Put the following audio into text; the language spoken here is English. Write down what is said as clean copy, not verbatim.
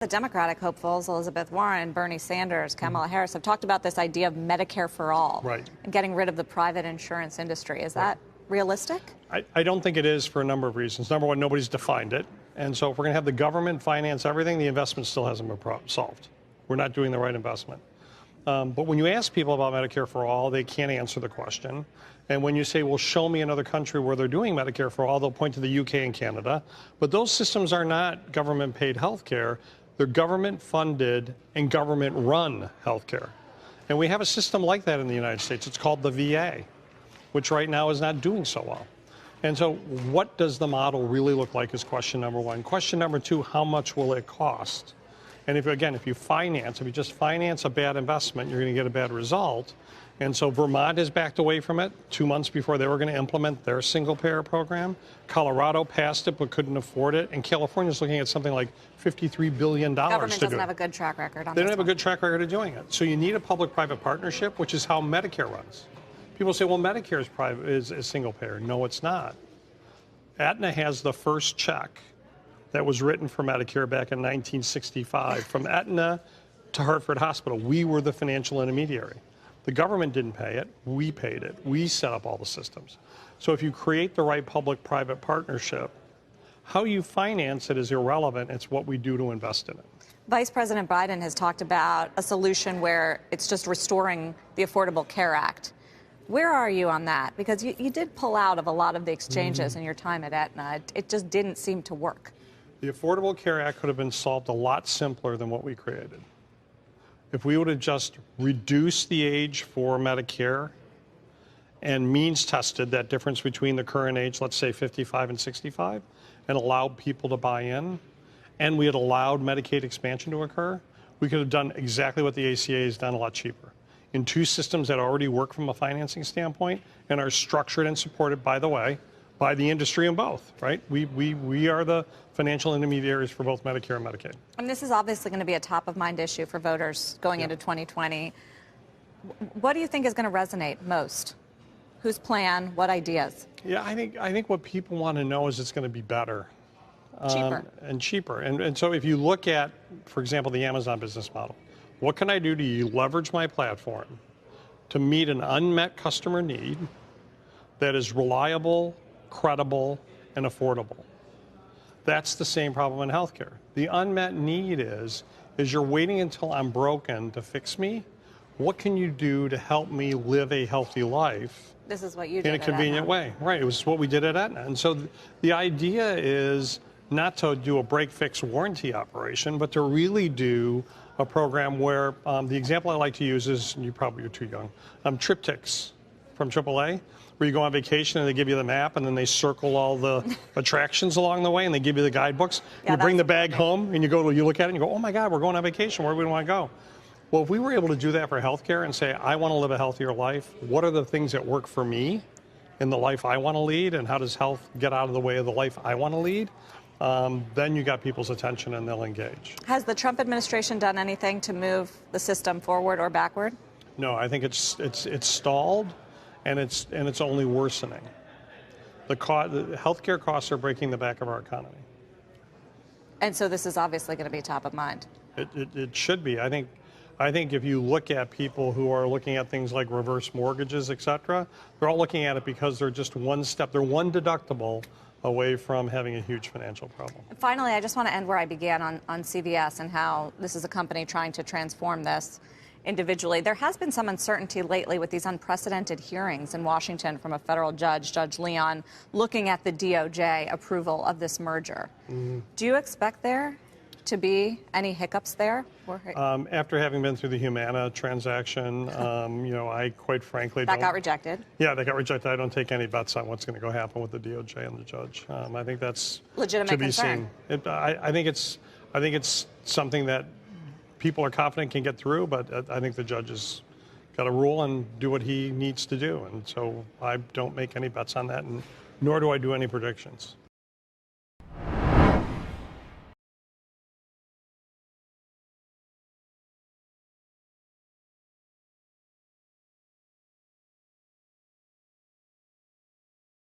The Democratic hopefuls, Elizabeth Warren, Bernie Sanders, Kamala Harris, have talked about this idea of Medicare for all and getting rid of the private insurance industry. Is that realistic? I don't think it is for a number of reasons. Number one, nobody's defined it. And so if we're going to have the government finance everything, the investment still hasn't been solved. We're not doing the right investment. But when you ask people about Medicare for all, they can't answer the question. And when you say, well, show me another country where they're doing Medicare for all, they'll point to the UK and Canada. But those systems are not government-paid health care. They're government-funded and government-run health care. And we have a system like that in the United States. It's called the VA, which right now is not doing so well. And so what does the model really look like is question number one. Question number two, how much will it cost? And if you just finance a bad investment, you're going to get a bad result. And so Vermont has backed away from it 2 months before they were going to implement their single-payer program. Colorado passed it but couldn't afford it. And California's looking at something like $53 billion to do it. Government doesn't have a good track record on this. They don't have a good track record of doing it. So you need a public-private partnership, which is how Medicare runs. People say, well, Medicare is single-payer. No, it's not. Aetna has the first check that was written for Medicare back in 1965. From Aetna to Hartford Hospital, we were the financial intermediary. The government didn't pay it. We paid it. We set up all the systems. So if you create the right public-private partnership, how you finance it is irrelevant. It's what we do to invest in it. Vice President Biden has talked about a solution where it's just restoring the Affordable Care Act. Where are you on that? Because you did pull out of a lot of the exchanges in your time at Aetna. It just didn't seem to work. The Affordable Care Act could have been solved a lot simpler than what we created. If we would have just reduced the age for Medicare and means tested that difference between the current age, let's say 55 and 65, and allowed people to buy in, and we had allowed Medicaid expansion to occur, we could have done exactly what the ACA has done, a lot cheaper. In two systems that already work from a financing standpoint and are structured and supported, by the way, by the industry in both, right? We are the financial intermediaries for both Medicare and Medicaid. And this is obviously going to be a top-of-mind issue for voters going into 2020. What do you think is going to resonate most? Whose plan? What ideas? Yeah, I think what people want to know is it's going to be better. Cheaper. And cheaper. And so if you look at, for example, the Amazon business model, what can I do to leverage my platform to meet an unmet customer need that is reliable, credible, and affordable? That's the same problem in healthcare. The unmet need is you're waiting until I'm broken to fix me. What can you do to help me live a healthy life? This is what you did in a convenient way. Right, it was what we did at Aetna. And so the idea is not to do a break-fix warranty operation, but to really do a program where the example I like to use is, and you're too young, triptychs from AAA, where you go on vacation and they give you the map and then they circle all the attractions along the way and they give you the guidebooks. You bring the bag home and you look at it and you go, oh my God, we're going on vacation. Where do we want to go? Well, if we were able to do that for healthcare and say, I want to live a healthier life, what are the things that work for me in the life I want to lead, and how does health get out of the way of the life I want to lead? Then you got people's attention and they'll engage. Has the Trump administration done anything to move the system forward or backward? No, I think it's stalled, and it's only worsening. The healthcare costs are breaking the back of our economy. And so this is obviously going to be top of mind. It should be. I think if you look at people who are looking at things like reverse mortgages, et cetera, they're all looking at it because they're just one deductible away from having a huge financial problem. Finally, I just want to end where I began on CVS and how this is a company trying to transform this individually. There has been some uncertainty lately with these unprecedented hearings in Washington from a federal judge, Judge Leon, looking at the DOJ approval of this merger. Do you expect there to be any hiccups there? After having been through the Humana transaction, I quite frankly That got rejected? Yeah, that got rejected. I don't take any bets on what's going to happen with the DOJ and the judge. I think that's legitimate to be concern. seen. I think it's something that people are confident can get through, but I think the judge has got to rule and do what he needs to do. And so I don't make any bets on that, and nor do I do any predictions.